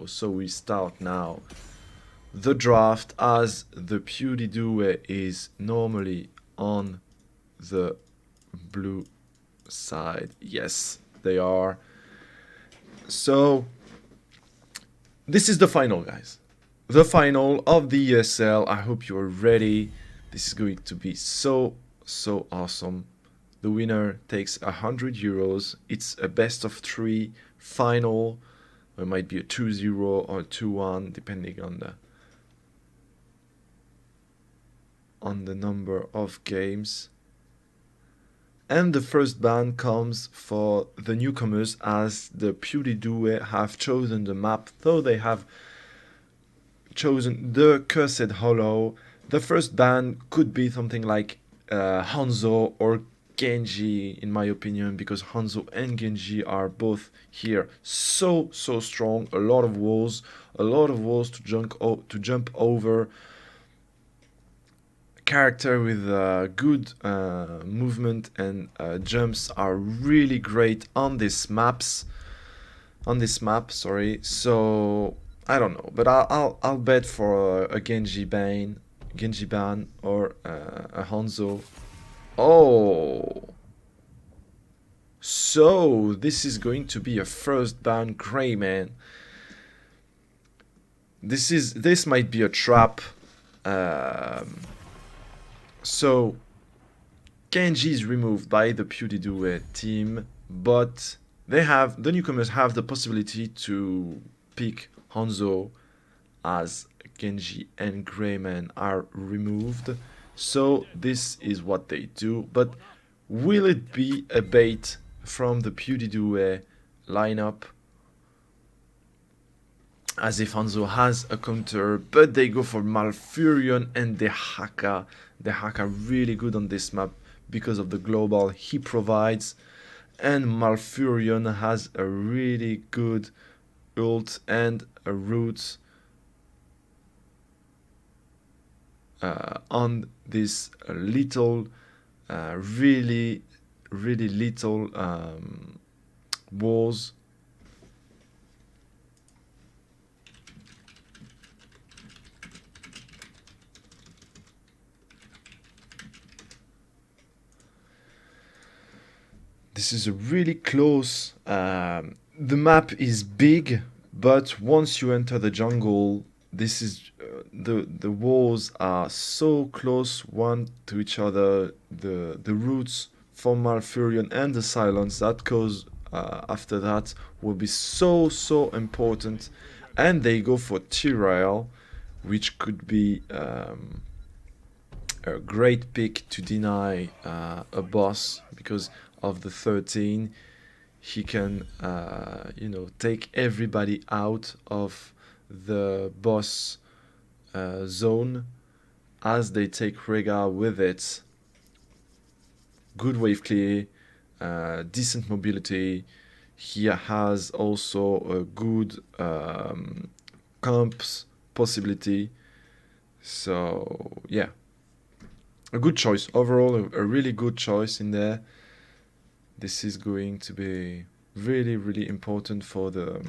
Go4Heroes. So we start now the draft, as the PiuDiDue is normally on the blue side. Yes, they are. So this is the final, guys. The final of the ESL. I hope you are ready. This is going to be so awesome. The winner takes €100. It's a best of 3 final. It might be a 2-0 or 2-1 depending on the number of games. And the first ban comes for the newcomers, as the PiuDiDue have chosen the map, though they have chosen the Cursed Hollow. The first ban could be something like Hanzo or Genji, in my opinion, because Hanzo and Genji are both here so strong. A lot of walls to jump over. Character with good movement and jumps are really great on this map. Sorry. So I don't know, but I'll bet for a Genji ban or a Hanzo. Oh, so this is going to be a first ban gray, man. This might be a trap. So Genji is removed by the PiuDiDue team, but the newcomers have the possibility to pick Hanzo as Genji and Greyman are removed. So this is what they do. But will it be a bait from the PiuDiDue lineup? As if Hanzo has a counter, but they go for Malfurion and the Haka. The Haka really good on this map because of the global he provides. And Malfurion has a really good ult and a root on this little, really little walls. This is a really close. The map is big, but once you enter the jungle, this is the walls are so close one to each other. The roots for Malfurion and the silence that goes after that will be so important, and they go for Tyrael, which could be a great pick to deny a boss, because of the 13 he can take everybody out of the boss zone, as they take Rega with it. Good wave clear, decent mobility. He has also a good camps possibility. So yeah, a good choice overall, a really good choice in there. This is going to be really important for the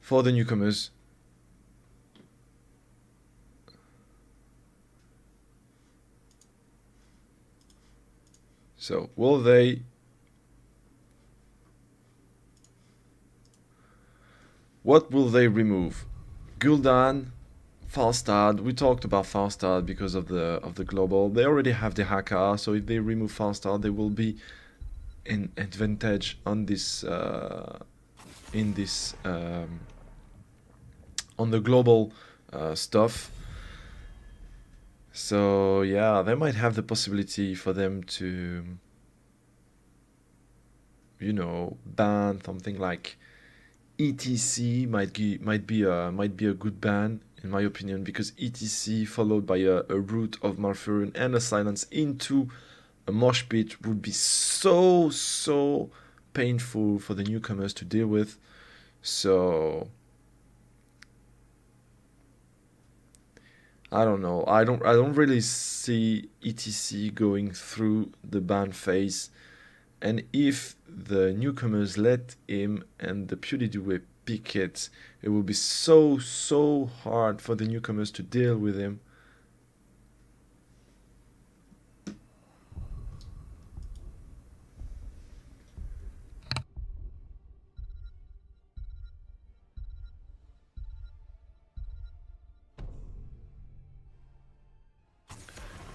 newcomers. So what will they remove? Gul'dan, Falstad. We talked about Falstad because of the global. They already have the Haka, so if they remove Falstad, they will be in advantage on this on the global stuff. So yeah, they might have the possibility for them to, ban something like ETC. Might be a good ban, in my opinion, because ETC followed by a root of Malfurion and a silence into a mosh pit would be so painful for the newcomers to deal with. So I don't know. I don't really see ETC going through the ban phase. And if the newcomers let him and the PiuDiDue pick it, it will be so hard for the newcomers to deal with him.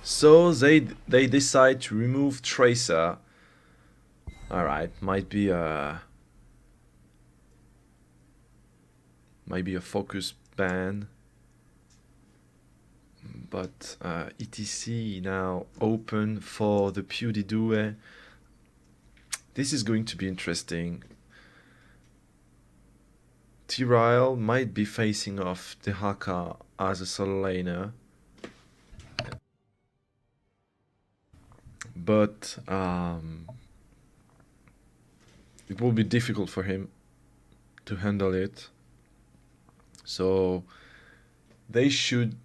So they decide to remove Tracer. All right, might be a focus ban, but etc now open for the PiuDiDue. This is going to be interesting. Tyrell might be facing off the Haka as a solo laner, but it will be difficult for him to handle it. So they should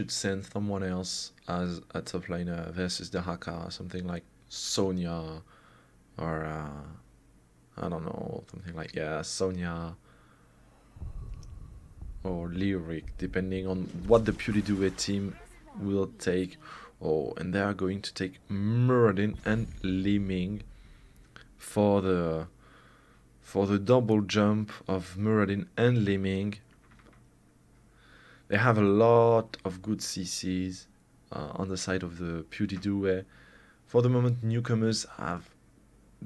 send someone else as a top laner versus the Haka, something like Sonya or I don't know, something like Sonya or Lyric, depending on what the PiuDiDue team will take. Oh, and they are going to take Muradin and Liming for the double jump of Muradin and Liming. They have a lot of good CCs on the side of the PiuDiDue. For the moment, newcomers have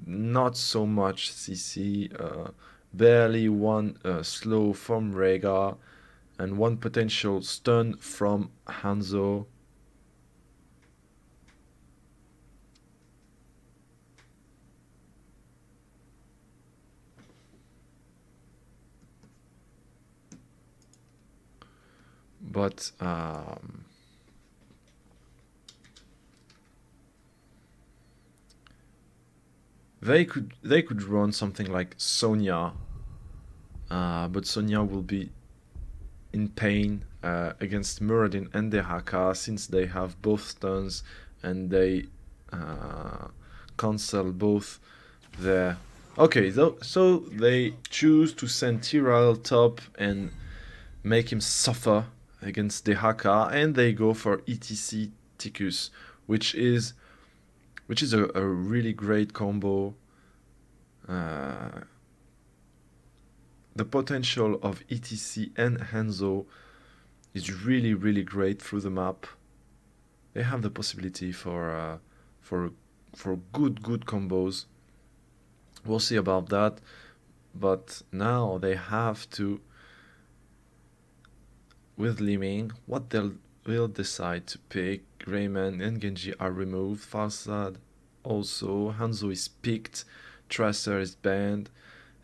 not so much CC, barely one slow from Rhaegar, and one potential stun from Hanzo. But they could run something like Sonya, but Sonya will be in pain against Muradin and the Haka, since they have both stuns and they cancel both their... Okay, so they choose to send Tyrell top and make him suffer against the Haka, and they go for ETC Ticus, which is a really great combo. The potential of ETC and Hanzo is really great through the map. They have the possibility for good combos. We'll see about that, but now they have to, with Liming, what they'll decide to pick. Rayman and Genji are removed. Farsad also. Hanzo is picked. Tracer is banned.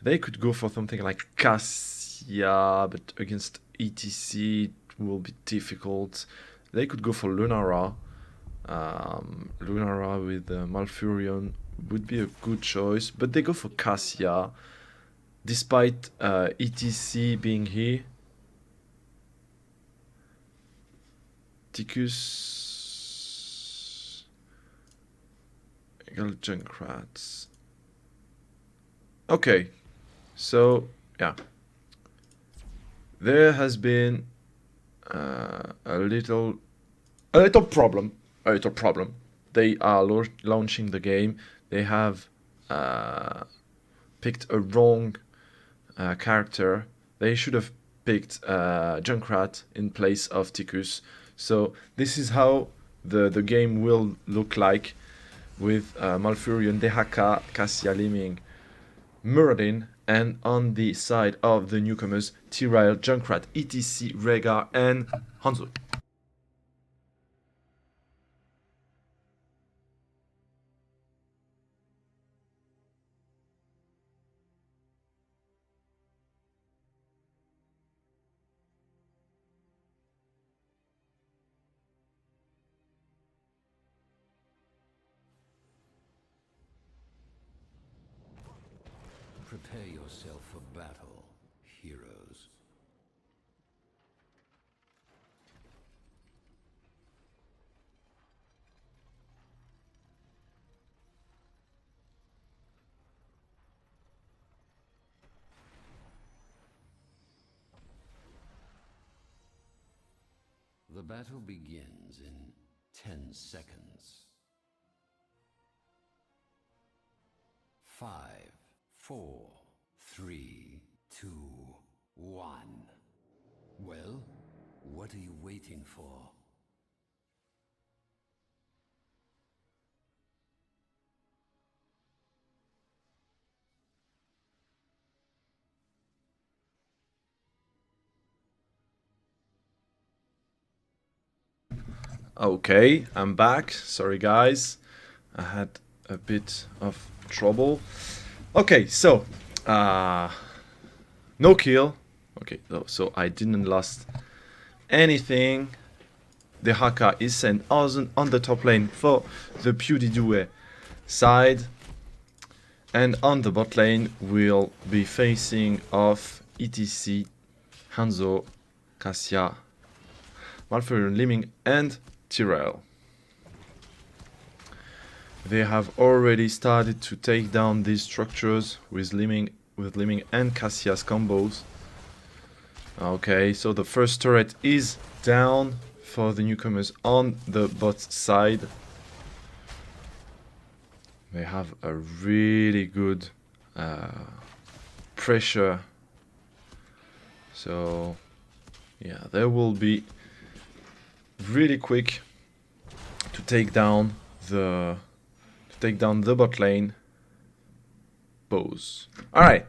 They could go for something like Cassia, but against ETC it will be difficult. They could go for Lunara. Lunara with Malfurion would be a good choice, but they go for Cassia, despite ETC being here. Ticus, Eagle Junkrats. Okay, so yeah, there has been a little problem. They are launching the game. They have picked a wrong character. They should have picked Junkrat in place of Ticus. So this is how the game will look like, with Malfurion, Dehaka, Cassia, Liming, Muradin, and on the side of the newcomers, Tyrell, Junkrat, ETC, Rhaegar, and Hanzo. Prepare yourself for battle, heroes. The battle begins in 10 seconds. 5, 4, 3, 2, 1. Well, what are you waiting for? Okay, I'm back. Sorry guys, I had a bit of trouble. Okay, so no kill. Okay, so I didn't lost anything. The Haka is sent on the top lane for the PiuDiDue side, and on the bot lane we'll be facing off ETC, Hanzo, Cassia, Malfurion, Liming, and Tyrell. They have already started to take down these structures with Liming and Cassia's combos. Okay, so the first turret is down for the newcomers on the bot side. They have a really good pressure. So yeah, they will be really quick to take down the bot lane pose. All right,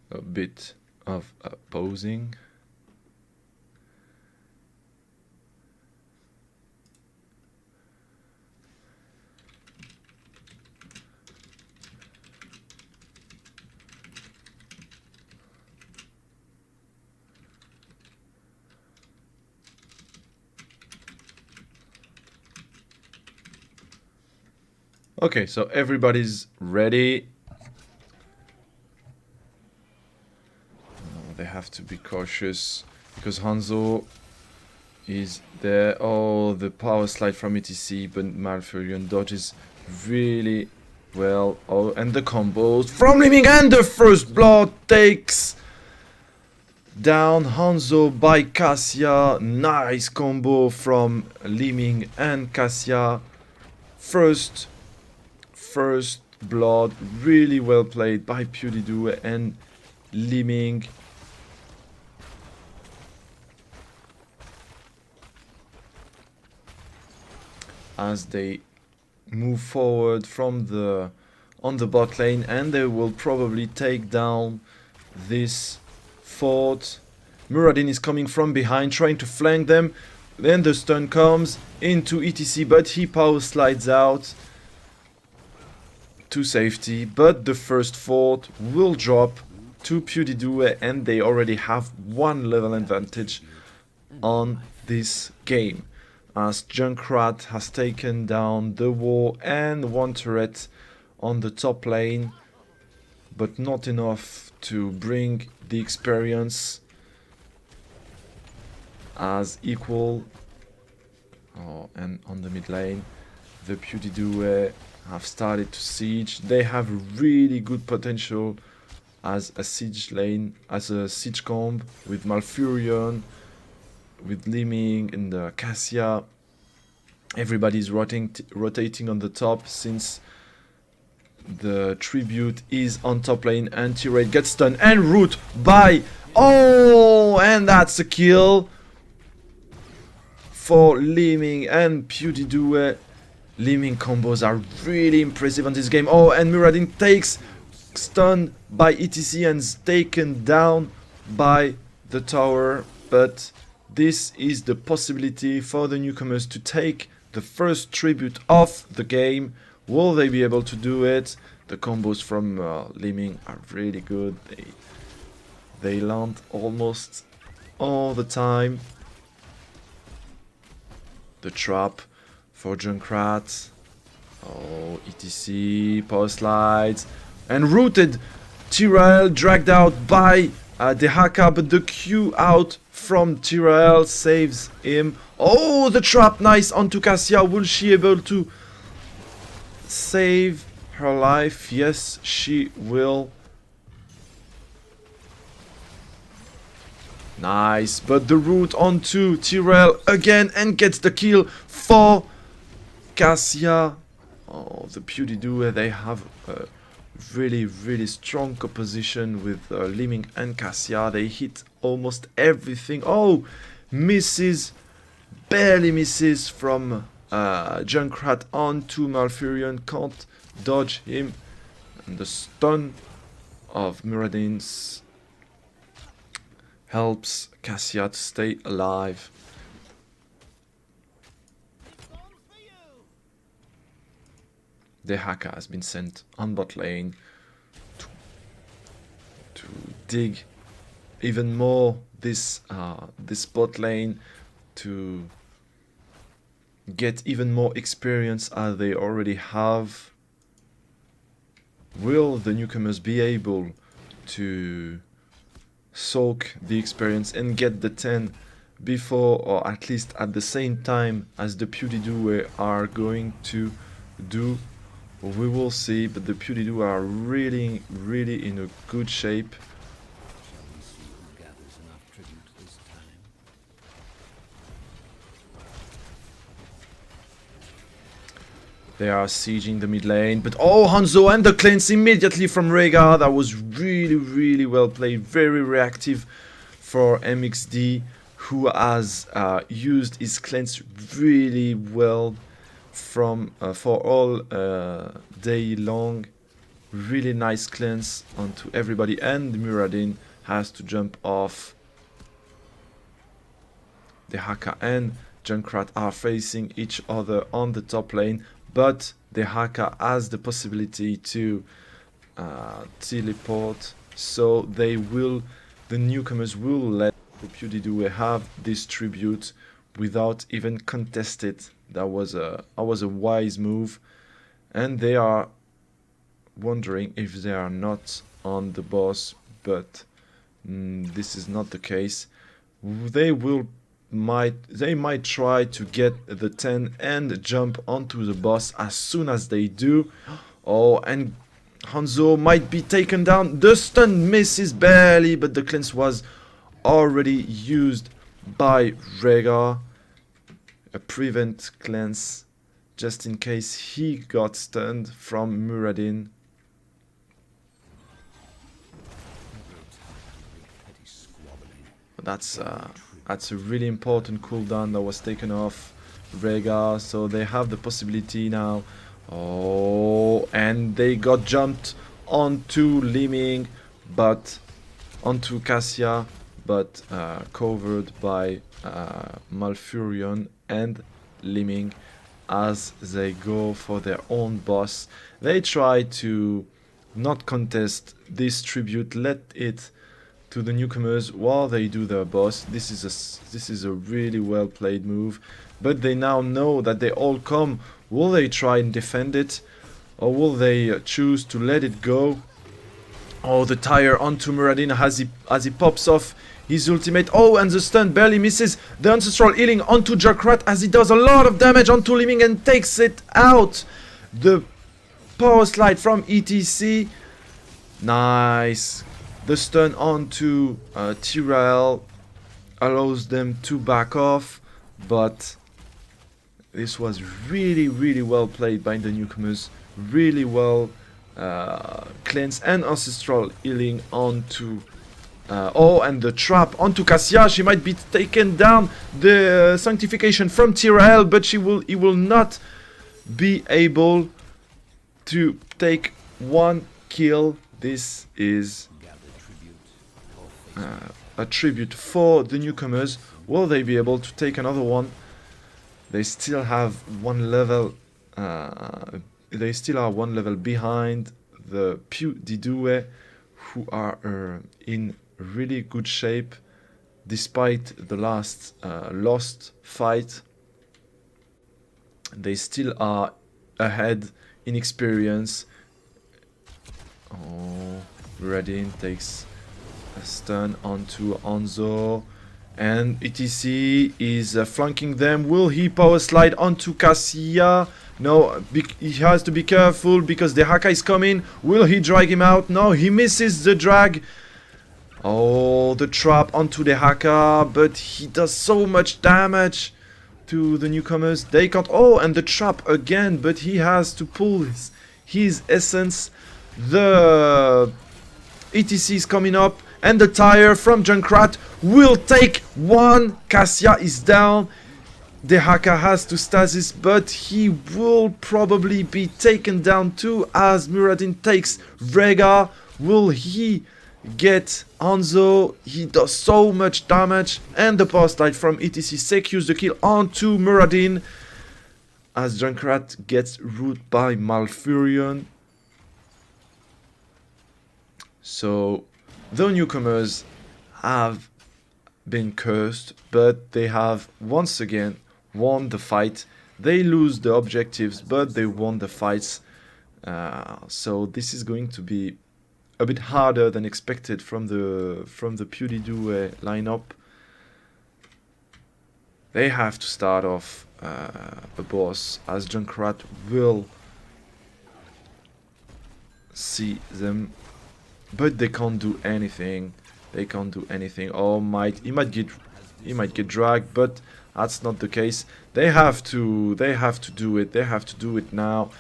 a bit of posing. Okay, so everybody's ready. They have to be cautious because Hanzo is there. Oh, the power slide from ETC, but Malfurion dodges really well. Oh, and the combos from Liming, and the first blood takes down Hanzo by Cassia. Nice combo from Liming and Cassia. First blood, really well played by PiuDiDue and Liming. As they move forward from on the bot lane, and they will probably take down this fort. Muradin is coming from behind, trying to flank them. Then the stun comes into ETC, but he power slides out to safety. But the first fort will drop to PiuDiDue, and they already have 1 level advantage on this game, as Junkrat has taken down the wall and 1 turret on the top lane, but not enough to bring the experience as equal. Oh, and on the mid lane, the PiuDiDue have started to siege. They have really good potential as a siege lane, as a siege comb with Malfurion, with Liming and Cassia. Everybody's rotating on the top since the tribute is on top lane, and T-Raid gets stunned and root by... Oh, and that's a kill for Liming and PiuDiDue. Liming combos are really impressive on this game. Oh, and Muradin takes stun by ETC and is taken down by the tower, but this is the possibility for the newcomers to take the first tribute of the game. Will they be able to do it? The combos from Liming are really good. They land almost all the time. The trap for Junkrat. Oh, ETC, power slides, and rooted. Tyrell dragged out by Dehaka, but the Q out from Tyrell saves him. Oh, the trap, nice onto Cassia. Will she able to save her life? Yes, she will. Nice, but the root onto Tyrell again and gets the kill for Cassia. Oh, the PiuDiDue, they have a really strong composition with Liming and Cassia. They hit almost everything. Oh, misses, barely misses from Junkrat onto Malfurion. Can't dodge him. And the stun of Muradin's helps Cassia to stay alive. The Haka has been sent on bot lane to dig even more this bot lane, to get even more experience as they already have. Will the newcomers be able to soak the experience and get the 10 before, or at least at the same time as the PiuDiDue are going to do? We will see, but the PiuDiDue are really in a good shape. They are sieging the mid lane, but oh, Hanzo and the cleanse immediately from Rhaegar. That was really well played, very reactive for MXD, who has used his cleanse really well from for all day long. Really nice cleanse onto everybody, and Muradin has to jump off. The Haka and Junkrat are facing each other on the top lane, but the Haka has the possibility to teleport, so the newcomers will let the PiuDiDue have this tribute without even contest it. That was a wise move, and they are wondering if they are not on the boss, but this is not the case. They might try to get the 10 and jump onto the boss as soon as they do. Oh, and Hanzo might be taken down. The stun misses barely, but the cleanse was already used by Rhaegar. A prevent cleanse just in case he got stunned from Muradin. But that's a really important cooldown that was taken off Rhaegar, so they have the possibility now. Oh, and they got jumped onto Liming, but onto Cassia, but covered by Malfurion and Liming as they go for their own boss. They try to not contest this tribute, let it to the newcomers while they do their boss. This is a really well played move, but they now know that they all come. Will they try and defend it, or will they choose to let it go? Oh, the tire onto Muradin as he pops off his ultimate. Oh, and the stun barely misses. The ancestral healing onto Junkrat as he does a lot of damage onto Liming and takes it out. The power slide from ETC. Nice. The stun onto Tyrell allows them to back off, but this was really well played by the newcomers. Really well cleanse and ancestral healing onto oh, and the trap onto Cassia. She might be taken down. The sanctification from Tyrell, but he will not be able to take one kill. This is a tribute for the newcomers. Will they be able to take another one? They still have one level. They still are one level behind the PiuDiDue, who are in really good shape despite the last lost fight. They still are ahead in experience. Oh, Muradin takes a stun onto Hanzo, and ETC is flanking them. Will he power slide onto Cassia? No, he has to be careful because the Haka is coming. Will he drag him out? No, he misses the drag. Oh, the trap onto the Haka, but he does so much damage to the newcomers. They can't. Oh, and the trap again, but he has to pull his essence. The ETC is coming up, and the tire from Junkrat will take one. Cassia is down. The Haka has to stasis, but he will probably be taken down too as Muradin takes Rega. Will he get Hanzo? He does so much damage, and the power slide from ETC secures the kill onto Muradin as Junkrat gets root by Malfurion. So the newcomers have been cursed, but they have once again won the fight. They lose the objectives, but they won the fights. So this is going to be a bit harder than expected from the PiuDiDue lineup. They have to start off a boss, as Junkrat will see them, but they can't do anything. They can't do anything. Oh, he might get dragged, but that's not the case. They have to do it. They have to do it now,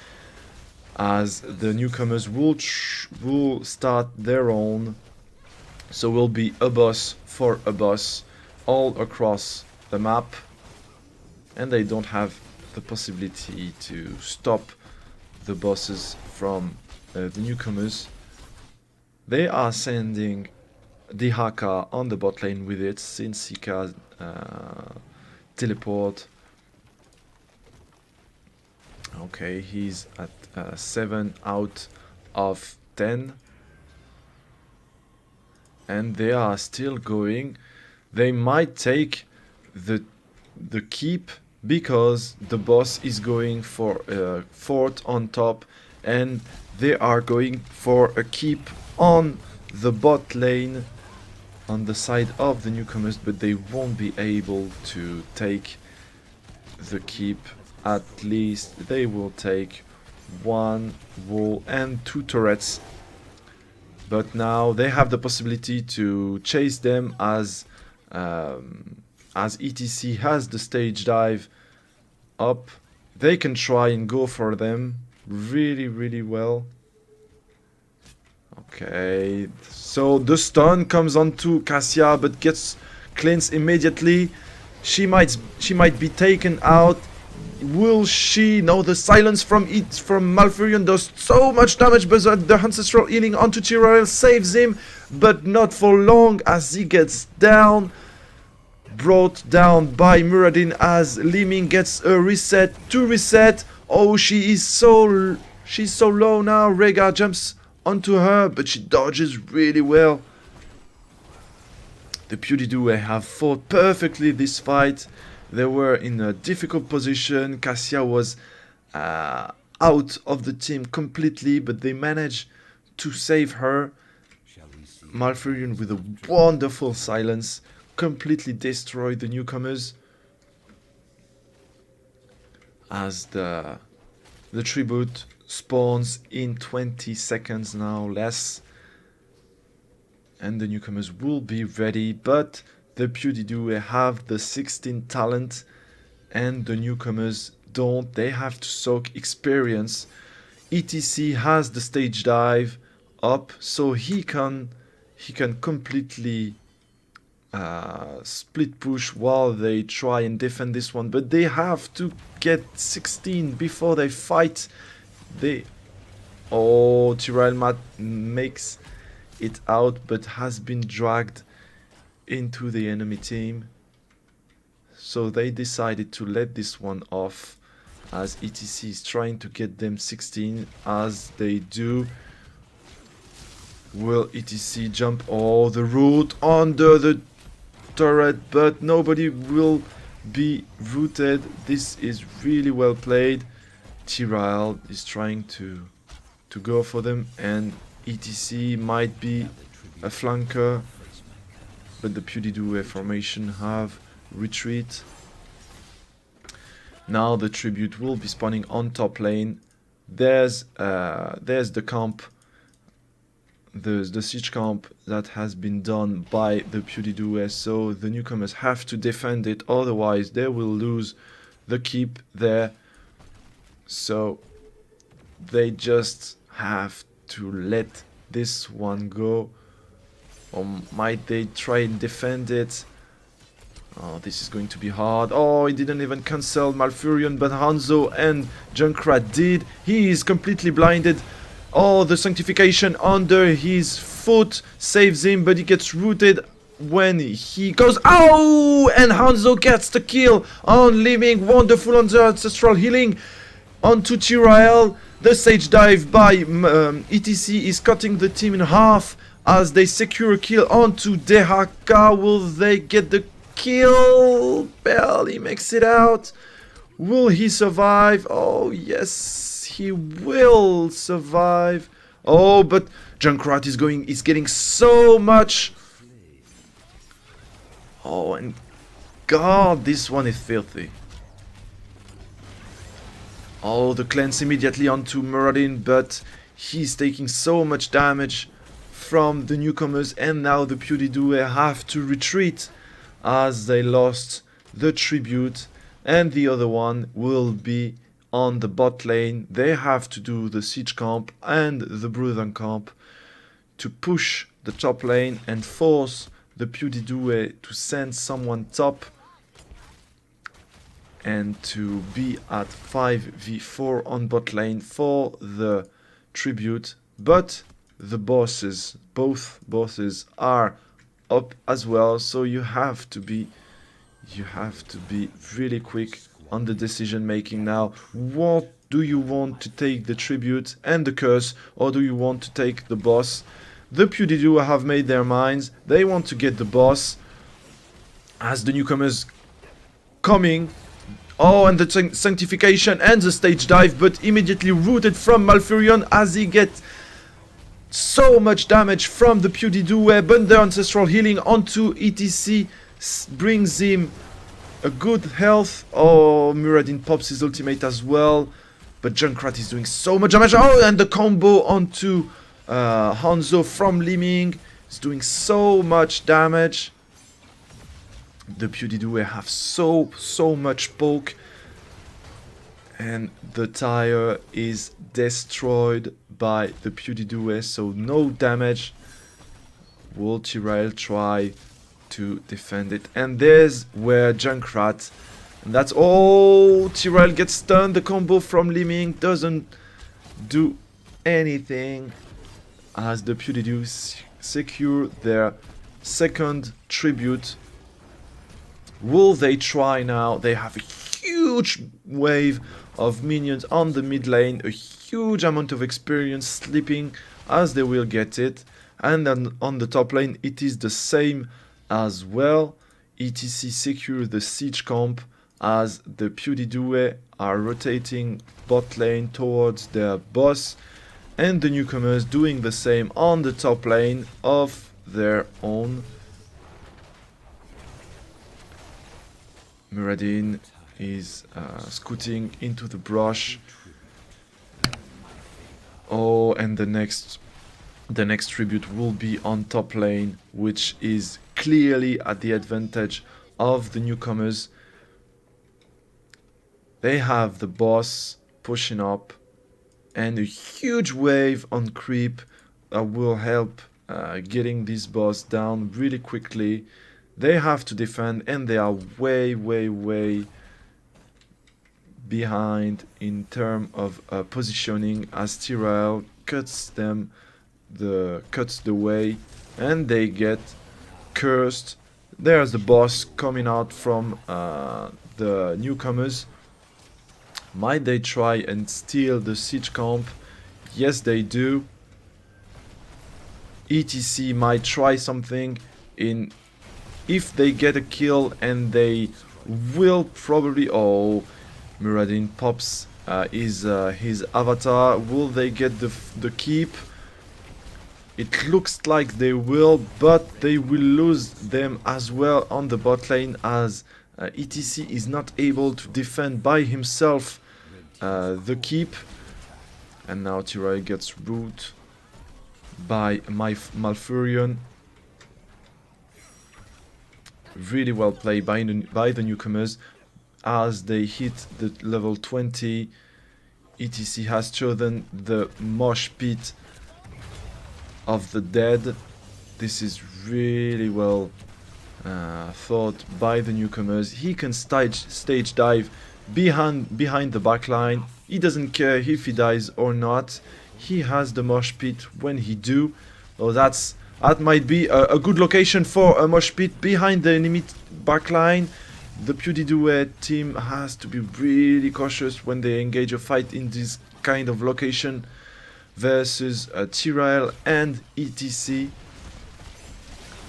as the newcomers will start their own. So will be a boss for a boss all across the map, and they don't have the possibility to stop the bosses from the newcomers. They are sending the Haka on the bot lane with it, since he can teleport. Okay, he's at 7 out of 10. And they are still going. They might take the keep, because the boss is going for a fort on top, and they are going for a keep on the bot lane on the side of the newcomers, but they won't be able to take the keep. At least they will take 1 wall and 2 turrets, but now they have the possibility to chase them as ETC has the stage dive up. They can try and go for them really well. Okay, so the stun comes onto Cassia, but gets cleansed immediately. She might be taken out. Will she? No, the silence from Malfurion does so much damage, but the ancestral healing onto Tyrael saves him, but not for long, as he gets down. Brought down by Muradin as Liming gets a reset to reset. Oh, she's so low now. Rega jumps onto her, but she dodges really well. The PiuDiDue have fought perfectly this fight. They were in a difficult position. Cassia was out of the team completely, but they managed to save her. Malfurion with a wonderful silence completely destroyed the newcomers, as the tribute spawns in 20 seconds now, less, and the newcomers will be ready. But the PiuDiDue have the 16 talent, and the newcomers don't. They have to soak experience. ETC has the stage dive up, so he can completely split push while they try and defend this one, but they have to get 16 before they fight. Tyrael makes it out, but has been dragged into the enemy team. So they decided to let this one off, as ETC is trying to get them 16, as they do. Will ETC jump the root under the turret, but nobody will be rooted. This is really well played. Tyrael is trying to go for them, and ETC might be a flanker, but the PiuDiDue formation have retreat. Now the tribute will be spawning on top lane. There's the camp the siege camp that has been done by the PiuDiDue, so the newcomers have to defend it, otherwise they will lose the keep there. So they just have to let this one go, or might they try and defend it? Oh, this is going to be hard. Oh, he didn't even cancel Malfurion, but Hanzo and Junkrat did. He is completely blinded. Oh, the sanctification under his foot saves him, but he gets rooted when he goes. Oh, and Hanzo gets the kill on Living. Wonderful on the ancestral healing onto Tyrael. The sage dive by ETC is cutting the team in half as they secure a kill onto Dehaka. Will they get the kill? Barely makes it out. Will he survive? Oh, yes, he will survive. Oh, but Junkrat is getting so much. Oh, and God, this one is filthy. Oh, the cleanse immediately onto Muradin, but he's taking so much damage from the newcomers, and now the PiuDiDue have to retreat as they lost the tribute, and the other one will be on the bot lane. They have to do the siege camp and the Bruthen camp to push the top lane and force the PiuDiDue to send someone top and to be at 5v4 on bot lane for the tribute. But the bosses, both bosses, are up as well, so you have to be really quick on the decision making now. What do you want to take, the tribute and the curse, or do you want to take the boss? The PiuDiDue have made their minds. They want to get the boss as the newcomers coming. Oh, and the sanctification and the stage dive, but immediately rooted from Malfurion as he gets so much damage from the PiuDiDue, but the ancestral healing onto ETC brings him a good health. Oh, Muradin pops his ultimate as well, but Junkrat is doing so much damage. Oh, and the combo onto Hanzo from Liming is doing so much damage. The PiuDiDue have so much poke, and the tire is destroyed by the PiuDiDue, so no damage. Will Tyrael try to defend it? And there's where Junkrat, and that's all. Tyrael gets stunned. The combo from Liming doesn't do anything as the PiuDiDue secure their second tribute. Will they try now? They have a huge wave of minions on the mid lane, a huge amount of experience sleeping as they will get it. And then on the top lane it is the same as well. ETC secure the siege camp as the PiuDiDue are rotating bot lane towards their boss, and the newcomers doing the same on the top lane of their own. Muradin is scooting into the brush. Oh, and the next tribute will be on top lane, which is clearly at the advantage of the newcomers. They have the boss pushing up and a huge wave on creep that will help getting this boss down really quickly. They have to defend, and they are way behind in terms of positioning as Tyrael cuts the way, and they get cursed. There's the boss coming out from the newcomers. Might they try and steal the siege camp? Yes, they do. ETC might try something in. If they get a kill, and they will probably. Oh, Muradin pops his avatar. Will they get the keep? It looks like they will, but they will lose them as well on the bot lane as ETC is not able to defend by himself the keep. And now Tyrael gets root by Malfurion. Really well played by the newcomers as they hit the level 20. ETC has chosen the mosh pit of the dead. This is really well thought by the newcomers. He can stage dive behind the backline. He doesn't care if he dies or not. He has the mosh pit when he do. So that might be a good location for a mosh pit behind the enemy backline. The PiuDiDue team has to be really cautious when they engage a fight in this kind of location versus Tyrell and ETC.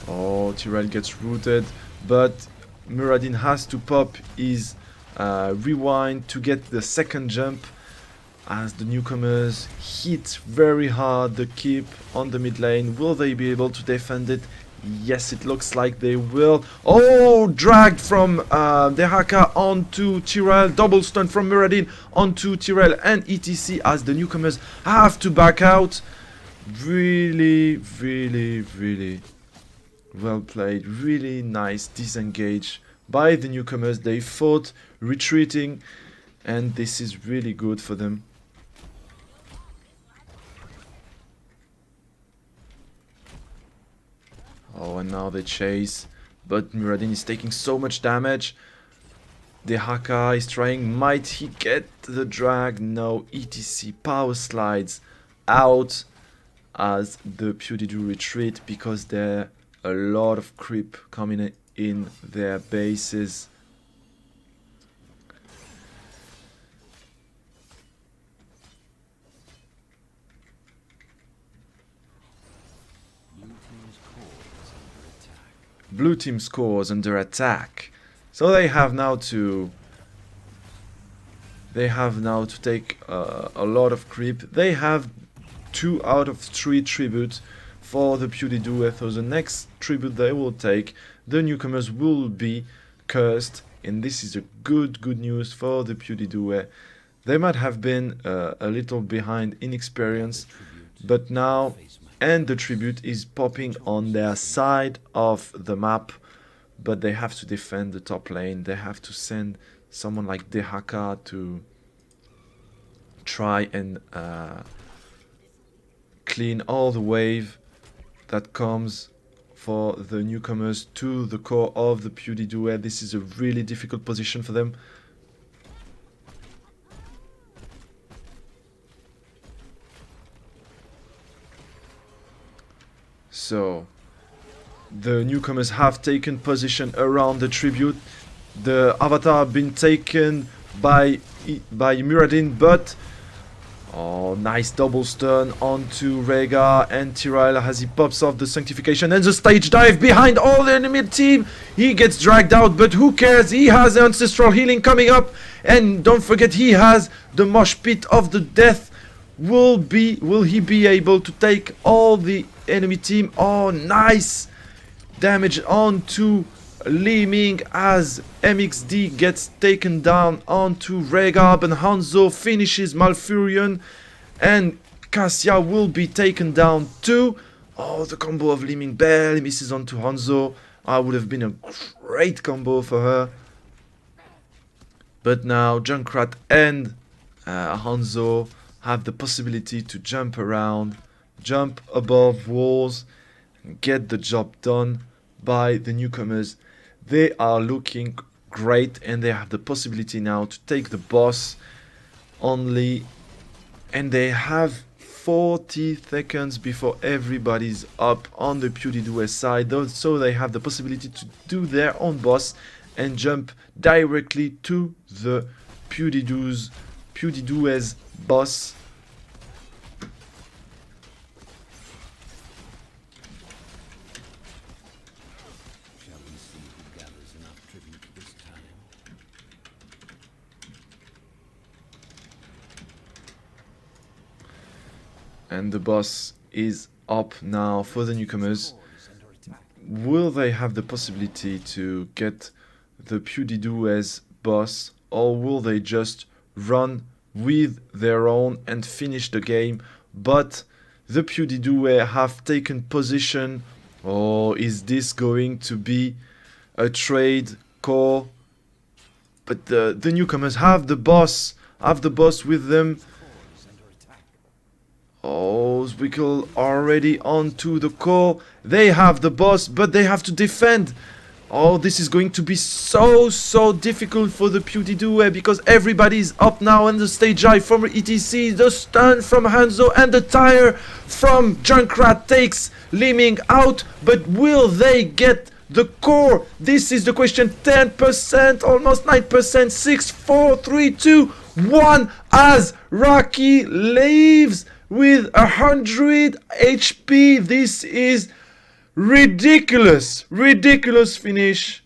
Oh, Tyrell gets rooted, but Muradin has to pop his rewind to get the second jump as the newcomers hit very hard the keep on the mid lane. Will they be able to defend it? Yes, it looks like they will. Oh, dragged from Dehaka onto Tyrell. Double stun from Muradin onto Tyrell and ETC as the newcomers have to back out. Really, really, really well played. Really nice disengage by the newcomers. They fought retreating, and this is really good for them. Oh, and now they chase, but Muradin is taking so much damage. Dehaka is trying, might he get the drag? No, ETC power slides out as the PiuDiDue retreat because there are a lot of creep coming in their bases. Blue team scores under attack. So they have now to take a lot of creep. They have 2 out of 3 tributes for the PiuDiDue. So the next tribute they will take, the newcomers will be cursed, and this is a good news for the PiuDiDue. They might have been a little behind in experience, but now, and the tribute is popping on their side of the map, but they have to defend the top lane. They have to send someone like Dehaka to try and clean all the wave that comes for the newcomers to the core of the PiuDiDue. This is a really difficult position for them. So the newcomers have taken position around the tribute. The avatar been taken by Muradin, but oh, nice double stun onto Rega and Tyrell as he pops off the sanctification and the stage dive behind all the enemy team. He gets dragged out, but who cares? He has the ancestral healing coming up, and don't forget he has the mosh pit of the death. Will he be able to take all the enemy team? Oh, nice damage onto Liming as MXD gets taken down onto Regab, and Hanzo finishes Malfurion, and Cassia will be taken down too. Oh, the combo of Liming barely misses onto Hanzo. Would have been a great combo for her. But now Junkrat and Hanzo have the possibility to jump around, jump above walls, and get the job done by the newcomers. They are looking great, and they have the possibility now to take the boss only, and they have 40 seconds before everybody's up on the PiuDiDue side, so they have the possibility to do their own boss and jump directly to the PiuDiDue's boss. And the boss is up now for the newcomers. Will they have the possibility to get the PiuDiDue's boss, or will they just run with their own and finish the game? But The PiuDiDue have taken position. Oh, is this going to be a trade call? But the newcomers have the boss with them. Oh, Zwickle already onto the core. They have the boss, but they have to defend. Oh, this is going to be so difficult for the PiuDiDue because everybody is up now on the stage eye from ETC. The stun from Hanzo and the tire from Junkrat takes Liming out. But will they get the core? This is the question. 10%, almost 9%. 6, 4, 3, 2, 1 as Rocky leaves with 100 HP. This is ridiculous finish.